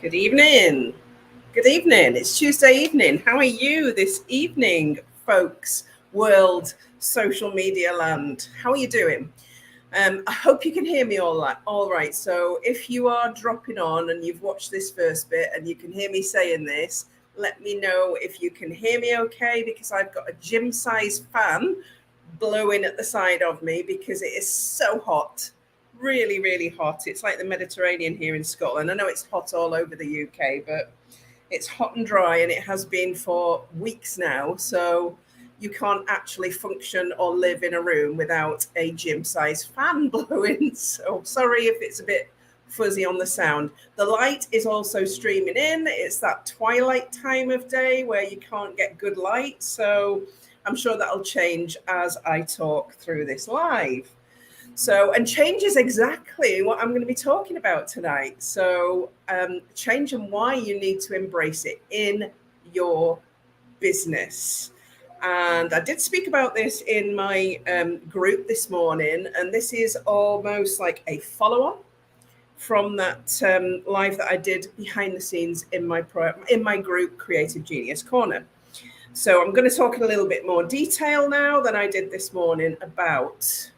Good evening. Good evening. It's Tuesday evening. How are you this evening, folks? World social media land. How are you doing? I hope you can hear me all right. So, if you are dropping on and you've watched this first bit and you can hear me saying this, let me know if you can hear me okay because I've got a gym size fan blowing at the side of me because it is so hot. Really, really hot. It's like the Mediterranean here in Scotland. I know it's hot all over the UK, but it's hot and dry and it has been for weeks now. So you can't actually function or live in a room without a gym size fan blowing. So sorry if it's a bit fuzzy on the sound. The light is also streaming in. It's that twilight time of day where you can't get good light. So I'm sure that'll change as I talk through this live. So, and change is exactly what I'm going to be talking about tonight. So, change and why you need to embrace it in your business. And I did speak about this in my group this morning, and this is almost like a follow on from that live that I did behind the scenes in my group, Creative Genius Corner. So, I'm going to talk in a little bit more detail now than I did this morning about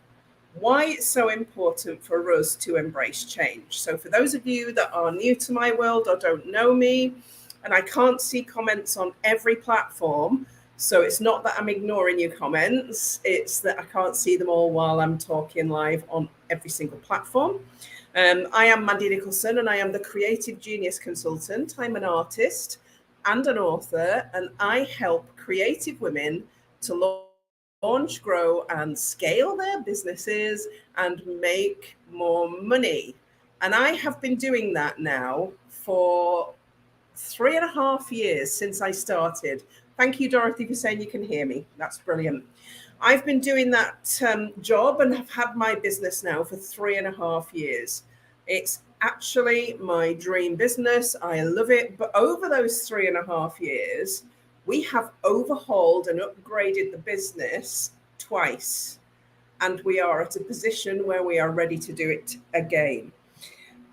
why it's so important for us to embrace change. So, for those of you that are new to my world or don't know me, and I can't see comments on every platform, so it's not that I'm ignoring your comments, it's that I can't see them all while I'm talking live on every single platform. I am Mandy Nicholson and I am the Creative Genius Consultant. I'm an artist and an author, and I help creative women to launch, grow, and scale their businesses and make more money. And I have been doing that now for 3.5 years since I started. Thank you, Dorothy, for saying you can hear me. That's brilliant. I've been doing that job and have had my business now for 3.5 years. It's actually my dream business. I love it. But over those 3.5 years, we have overhauled and upgraded the business twice. And we are at a position where we are ready to do it again.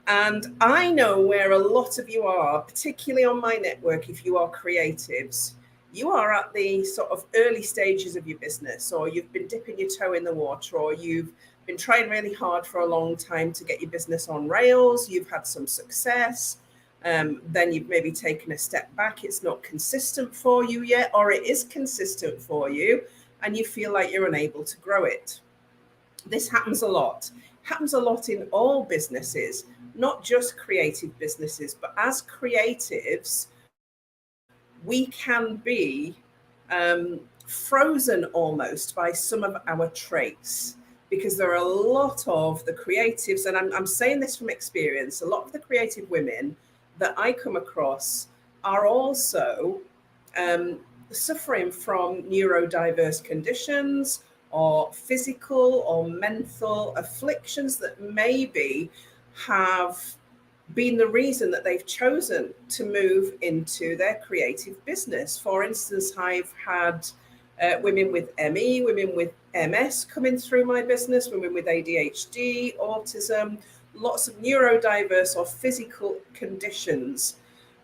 And I know where a lot of you are, particularly on my network, if you are creatives, you are at the sort of early stages of your business, or you've been dipping your toe in the water, or you've been trying really hard for a long time to get your business on rails. You've had some success. Then you've maybe taken a step back. It's not consistent for you yet, or it is consistent for you, and you feel like you're unable to grow it. This happens a lot. Happens a lot in all businesses, not just creative businesses, but as creatives, we can be frozen almost by some of our traits because there are a lot of the creatives, and I'm saying this from experience, a lot of the creative women that I come across are also um, suffering from neurodiverse conditions or physical or mental afflictions that maybe have been the reason that they've chosen to move into their creative business. For instance, I've had women with ME, women with MS coming through my business, women with ADHD, autism, lots of neurodiverse or physical conditions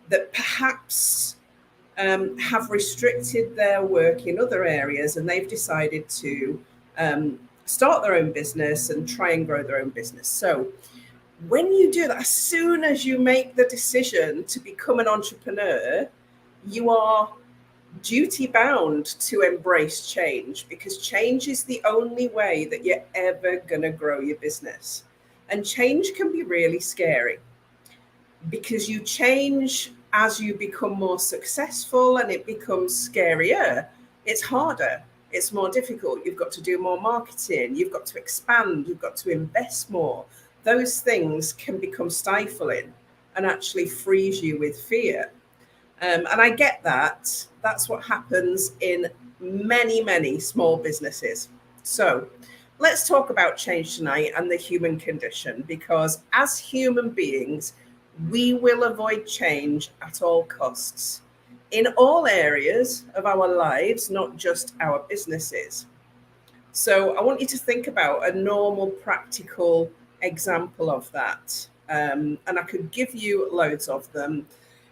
that perhaps have restricted their work in other areas, and they've decided to start their own business and try and grow their own business. So, when you do that, as soon as you make the decision to become an entrepreneur, you are duty bound to embrace change because change is the only way that you're ever going to grow your business. And change can be really scary because you change as you become more successful and it becomes scarier. It's harder, it's more difficult. You've got to do more marketing, you've got to expand, you've got to invest more. Those things can become stifling and actually freeze you with fear. And I get that. That's what happens in many, many small businesses. So let's talk about change tonight and the human condition, because as human beings, we will avoid change at all costs in all areas of our lives, not just our businesses. So I want you to think about a normal, practical example of that. and I could give you loads of them.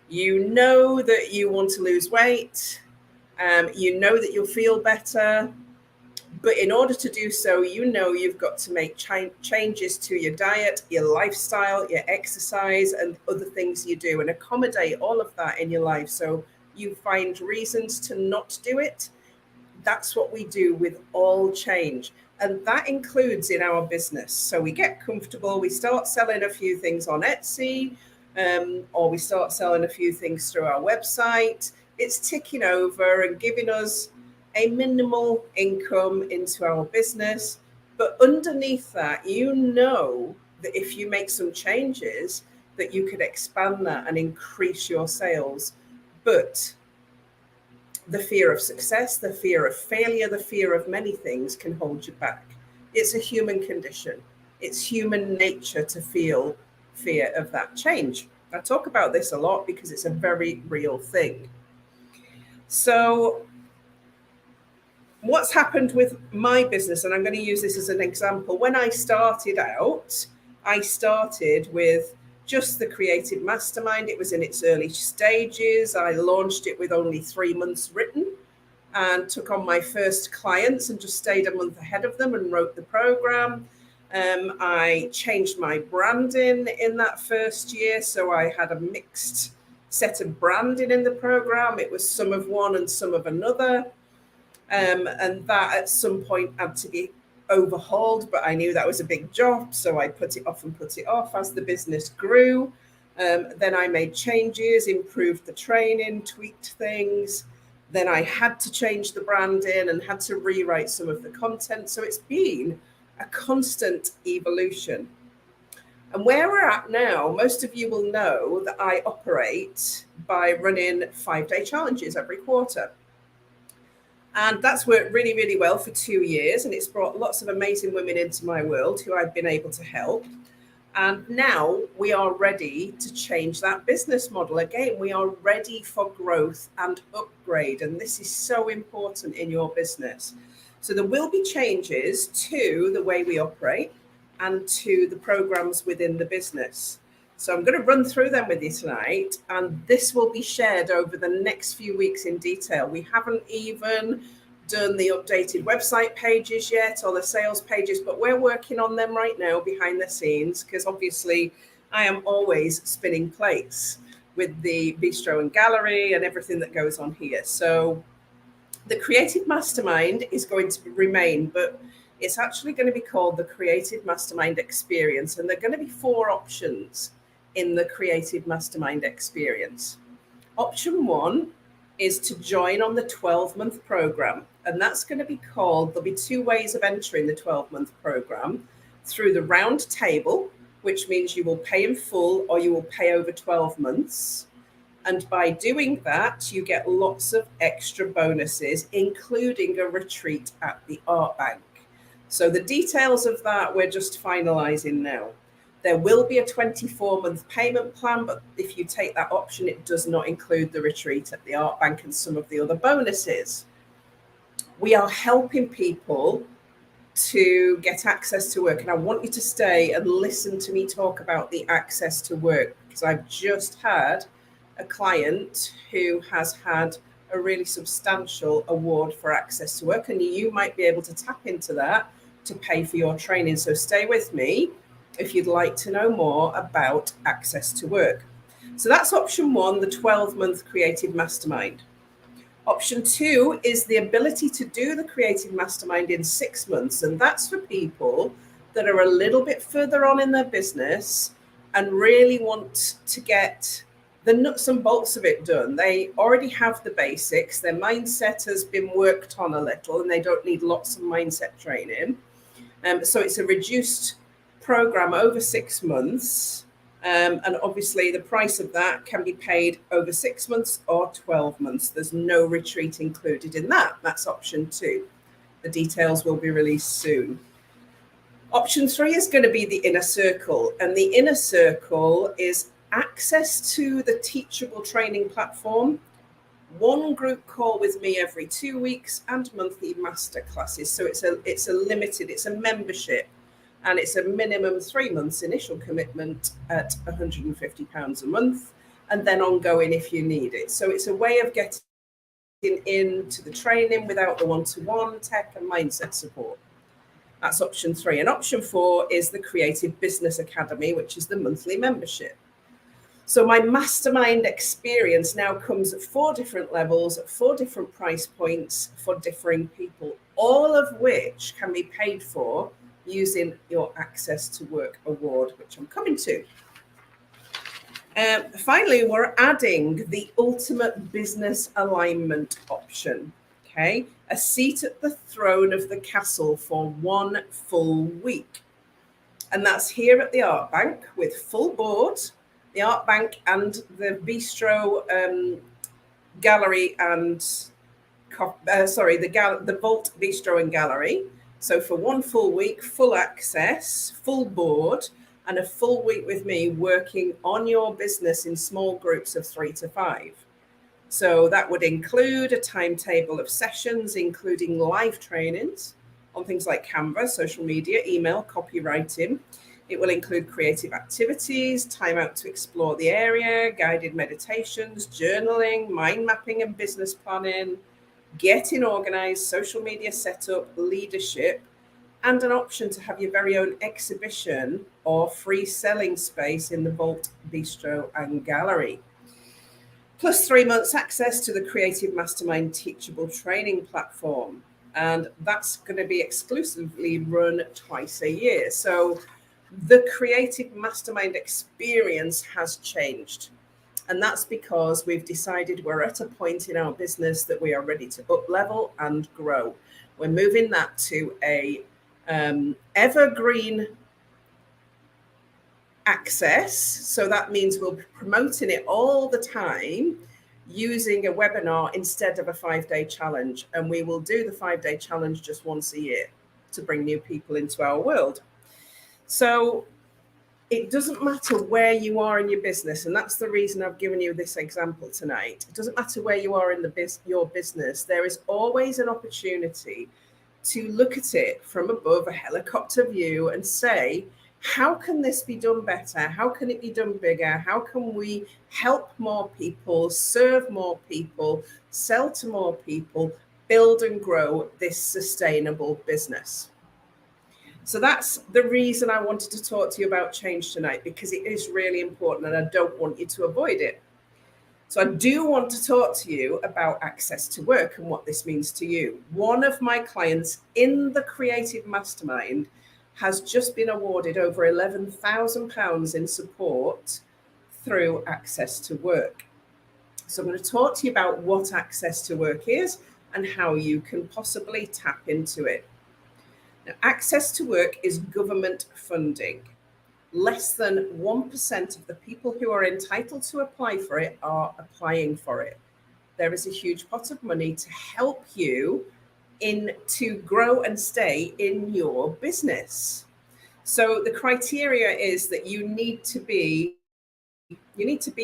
You know that you want to lose weight, you know that you'll feel better, but in order to do so, you know you've got to make changes to your diet, your lifestyle, your exercise, and other things you do, and accommodate all of that in your life. So you find reasons to not do it. That's what we do with all change. And that includes in our business. So we get comfortable, we start selling a few things on Etsy, or we start selling a few things through our website. It's ticking over and giving us a minimal income into our business. But underneath that, you know that if you make some changes, that you could expand that and increase your sales. But the fear of success, the fear of failure, the fear of many things can hold you back. It's a human condition. It's human nature to feel fear of that change. I talk about this a lot because it's a very real thing. So what's happened with my business, and I'm going to use this as an example. When I started out, I started with just the Creative Mastermind. It was in its early stages. I launched it with only 3 months written and took on my first clients and just stayed a month ahead of them and wrote the program. I changed my branding in that first year. So I had a mixed set of branding in the program. It was some of one and some of another. And that at some point had to be overhauled, but I knew that was a big job, so I put it off as the business grew. Then I made changes, improved the training, tweaked things. Then I had to change the branding and had to rewrite some of the content. So it's been a constant evolution. And where we're at now, most of you will know that I operate by running 5-day challenges every quarter. And that's worked really, really well for 2 years. And it's brought lots of amazing women into my world who I've been able to help. And now we are ready to change that business model. Again, we are ready for growth and upgrade. And this is so important in your business. So there will be changes to the way we operate and to the programs within the business. So I'm going to run through them with you tonight, and this will be shared over the next few weeks in detail. We haven't even done the updated website pages yet or the sales pages, but we're working on them right now behind the scenes because obviously I am always spinning plates with the bistro and gallery and everything that goes on here. So the Creative Mastermind is going to remain, but it's actually going to be called the Creative Mastermind Experience, and there are going to be 4 options in the Creative Mastermind Experience. Option 1 is to join on the 12-month program, and that's going to be called, there'll be 2 ways of entering the 12-month program: through the round table, which means you will pay in full or you will pay over 12 months. And by doing that, you get lots of extra bonuses, including a retreat at the Art Bank. So the details of that we're just finalizing now. There will be a 24-month payment plan, but if you take that option, it does not include the retreat at the Art Bank and some of the other bonuses. We are helping people to get access to work, and I want you to stay and listen to me talk about the access to work, because I've just had a client who has had a really substantial award for access to work, and you might be able to tap into that to pay for your training. So stay with me if you'd like to know more about access to work. So that's option 1, the 12-month Creative Mastermind. Option 2 is the ability to do the Creative Mastermind in 6 months. And that's for people that are a little bit further on in their business and really want to get the nuts and bolts of it done. They already have the basics. Their mindset has been worked on a little and they don't need lots of mindset training. So it's a reduced program over 6 months. And obviously the price of that can be paid over 6 months or 12 months. There's no retreat included in that. That's option 2. The details will be released soon. Option 3 is going to be the Inner Circle. And the Inner Circle is access to the Teachable training platform, 1 group call with me every 2 weeks, and monthly master classes. So it's a limited, it's a membership. And it's a minimum 3 months initial commitment at £150 a month, and then ongoing if you need it. So it's a way of getting into the training without the one-to-one tech and mindset support. That's option 3. And option 4 is the Creative Business Academy, which is the monthly membership. So my mastermind experience now comes at 4 different levels, at 4 different price points for differing people, all of which can be paid for using your Access to Work award, which I'm coming to. Finally, we're adding the ultimate business alignment option. Okay, a seat at the throne of the castle for 1 full week. And that's here at the Art Bank with full board, the Art Bank and the Bistro Gallery and, the Vault Bistro and Gallery. So for 1 full week, full access, full board, and a full week with me working on your business in small groups of 3 to 5. So that would include a timetable of sessions, including live trainings on things like Canva, social media, email, copywriting. It will include creative activities, time out to explore the area, guided meditations, journaling, mind mapping and business planning, getting organized, social media setup, leadership, and an option to have your very own exhibition or free selling space in the Vault Bistro and Gallery. Plus 3 months access to the Creative Mastermind Teachable Training Platform. And that's going to be exclusively run twice a year. So the Creative Mastermind experience has changed. And that's because we've decided we're at a point in our business that we are ready to up level and grow. We're moving that to a evergreen access. So that means we'll be promoting it all the time using a webinar instead of a 5-day challenge. And we will do the 5-day challenge just once a year to bring new people into our world. So it doesn't matter where you are in your business. And that's the reason I've given you this example tonight. It doesn't matter where you are in your business. There is always an opportunity to look at it from above, a helicopter view, and say, how can this be done better? How can it be done bigger? How can we help more people, serve more people, sell to more people, build and grow this sustainable business? So that's the reason I wanted to talk to you about change tonight, because it is really important and I don't want you to avoid it. So I do want to talk to you about Access to Work and what this means to you. One of my clients in the Creative Mastermind has just been awarded over £11,000 in support through Access to Work. So I'm going to talk to you about what Access to Work is and how you can possibly tap into it. Now, Access to Work is government funding. Less than 1% of the people who are entitled to apply for it are applying for it. There is a huge pot of money to help you to grow and stay in your business. So the criteria is that you need to be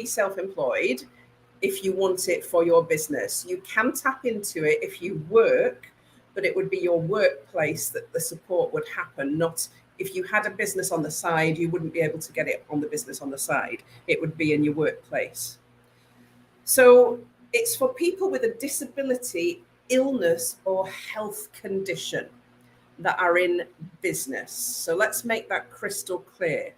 self-employed if you want it for your business. You can tap into it if you work, but it would be your workplace that the support would happen, not if you had a business on the side, you wouldn't be able to get it on the business on the side. It would be in your workplace. So it's for people with a disability, illness, or health condition that are in business. So let's make that crystal clear.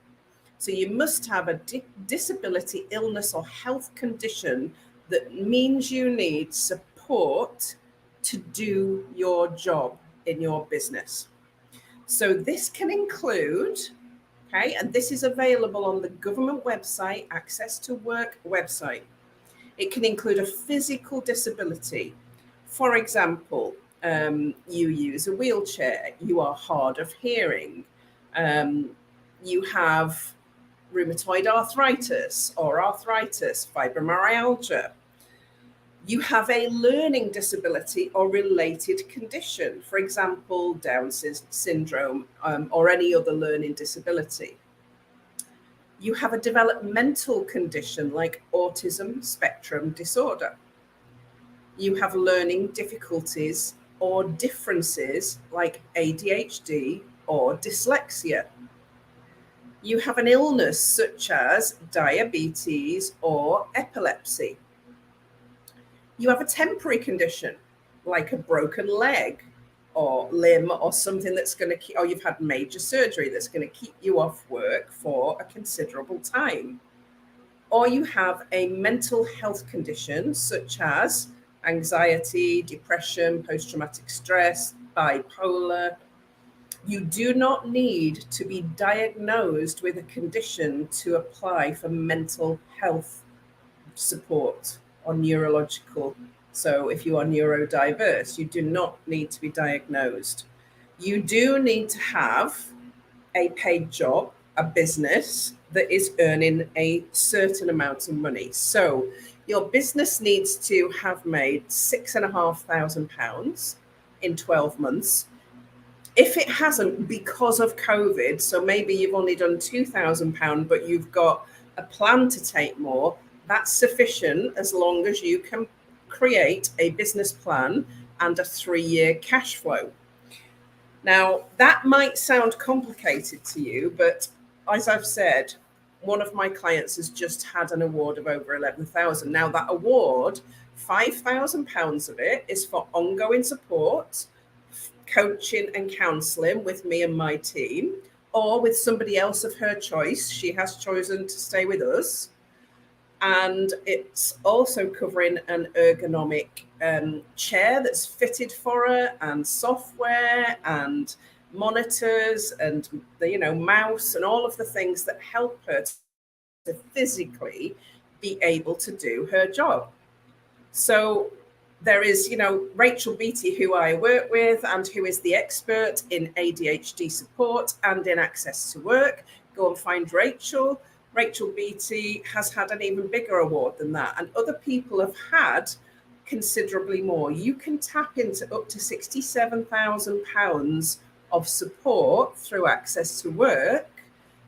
So you must have a disability, illness, or health condition that means you need support to do your job in your business. So this can include, okay, and this is available on the government website, Access to Work website. It can include a physical disability. For example, you use a wheelchair, you are hard of hearing, you have rheumatoid arthritis or arthritis, fibromyalgia. You have a learning disability or related condition, for example, Down syndrome or any other learning disability. You have a developmental condition like autism spectrum disorder. You have learning difficulties or differences like ADHD or dyslexia. You have an illness such as diabetes or epilepsy. You have a temporary condition like a broken leg or limb or something that's going to keep, or you've had major surgery that's going to keep you off work for a considerable time. Or you have a mental health condition such as anxiety, depression, post-traumatic stress, bipolar. You do not need to be diagnosed with a condition to apply for mental health support or neurological. So if you are neurodiverse, you do not need to be diagnosed. You do need to have a paid job, a business that is earning a certain amount of money. So your business needs to have made £6,500 in 12 months. If it hasn't because of COVID, so maybe you've only done £2,000, but you've got a plan to take more, that's sufficient as long as you can create a business plan and a 3-year cash flow. Now, that might sound complicated to you, but as I've said, one of my clients has just had an award of over 11,000. Now, that award, £5,000 of it is for ongoing support, coaching and counseling with me and my team, or with somebody else of her choice. She has chosen to stay with us. And it's also covering an ergonomic chair that's fitted for her, and software and monitors and the mouse and all of the things that help her to physically be able to do her job. So there is, Rachel Beattie, who I work with and who is the expert in ADHD support and in access to work. Go and find Rachel. Rachel Beattie has had an even bigger award than that, and other people have had considerably more. You can tap into up to £67,000 of support through access to work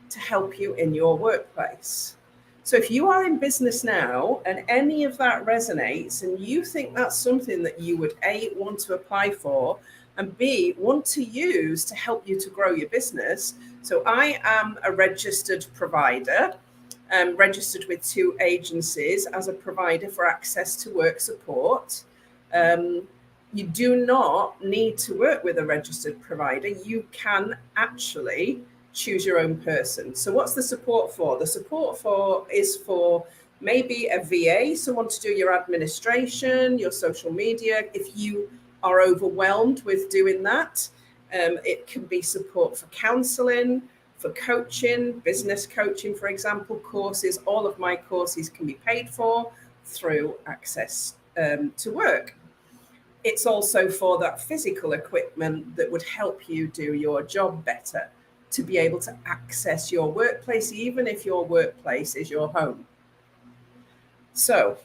to help you in your workplace. So if you are in business now and any of that resonates and you think that's something that you would A, want to apply for, and B, want to use to help you to grow your business. So I am a registered provider, registered with 2 agencies as a provider for access to work support. You do not need to work with a registered provider. You can actually choose your own person. So what's the support for? The support is for maybe a VA, someone to do your administration, your social media. If you are overwhelmed with doing that, it can be support for counseling, for coaching, business coaching, for example, courses. All of my courses can be paid for through access to work. It's also for that physical equipment that would help you do your job better, to be able to access your workplace, even if your workplace is your home. So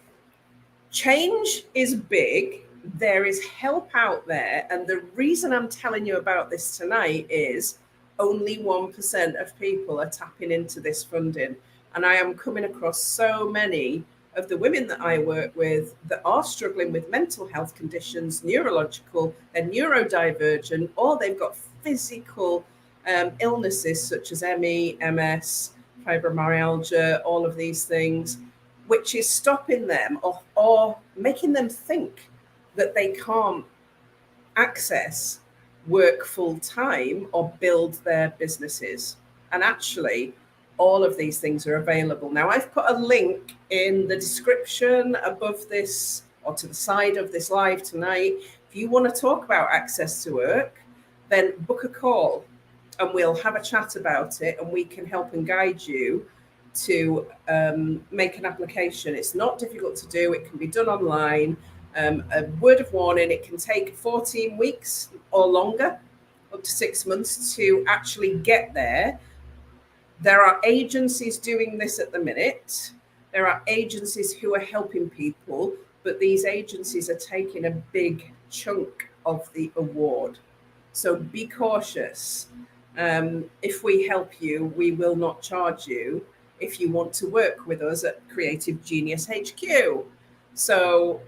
change is big. There is help out there. And the reason I'm telling you about this tonight is only 1% of people are tapping into this funding. And I am coming across so many of the women that I work with that are struggling with mental health conditions, neurological, they're neurodivergent, or they've got physical illnesses such as ME, MS, fibromyalgia, all of these things, which is stopping them or making them think that they can't access work full time or build their businesses. And actually, all of these things are available. Now, I've put a link in the description above this or to the side of this live tonight. If you want to talk about access to work, then book a call and we'll have a chat about it, and we can help and guide you to make an application. It's not difficult to do. It can be done online. A word of warning, it can take 14 weeks or longer, up to 6 months to actually get there. There are agencies doing this at the minute. There are agencies who are helping people, but these agencies are taking a big chunk of the award. So be cautious. If we help you, we will not charge you if you want to work with us at Creative Genius HQ. So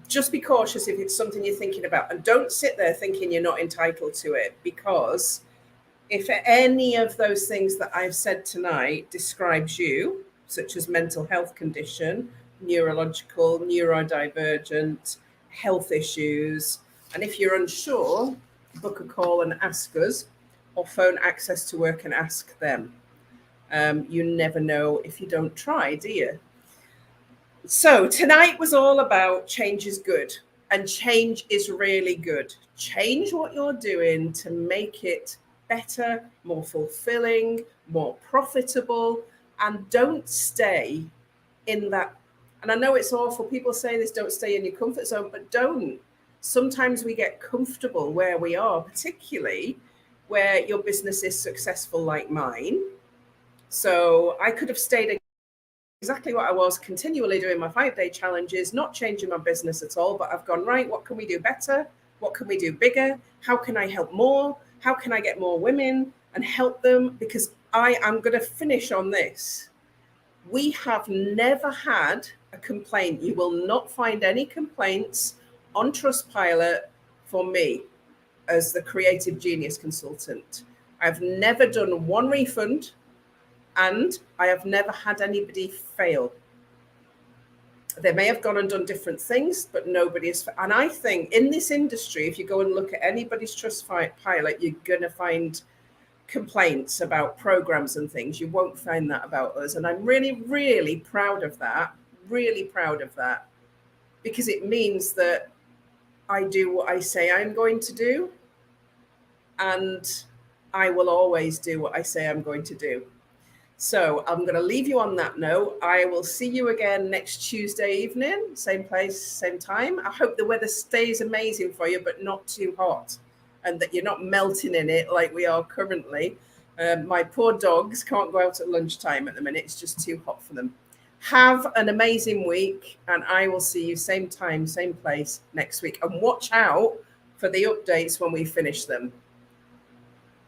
just be cautious if it's something you're thinking about, and don't sit there thinking you're not entitled to it, because If any of those things that I've said tonight describes you, such as mental health condition, neurological, neurodivergent, health issues, and if you're unsure, book a call and ask us, or phone Access to Work and ask them. You never know if you don't try, do you? So tonight was all about change is good, and change is really good. Change what you're doing to make it better, more fulfilling, more profitable, and don't stay in that. And I know it's awful. People say this, don't stay in your comfort zone, but don't. Sometimes we get comfortable where we are, particularly where your business is successful like mine. So I could have stayed exactly what I was, continually doing my 5-day challenges, not changing my business at all. But I've gone, right, what can we do better? What can we do bigger? How can I help more? How can I get more women and help them? Because I am going to finish on this. We have never had a complaint. You will not find any complaints on Trustpilot for me as the creative genius consultant. I've never done one refund, and I have never had anybody fail. They may have gone and done different things, but nobody has. And I think in this industry, if you go and look at anybody's Trustpilot, you're going to find complaints about programs and things. You won't find that about us. And I'm really, really proud of that. Really proud of that. Because it means that I do what I say I'm going to do. And I will always do what I say I'm going to do. So I'm going to leave you on that note. I will see you again next Tuesday evening, same place, same time. I hope the weather stays amazing for you, but not too hot, and that you're not melting in it like we are currently. My poor dogs can't go out at lunchtime at the minute. It's just too hot for them. Have an amazing week, and I will see you same time, same place next week. And watch out for the updates when we finish them.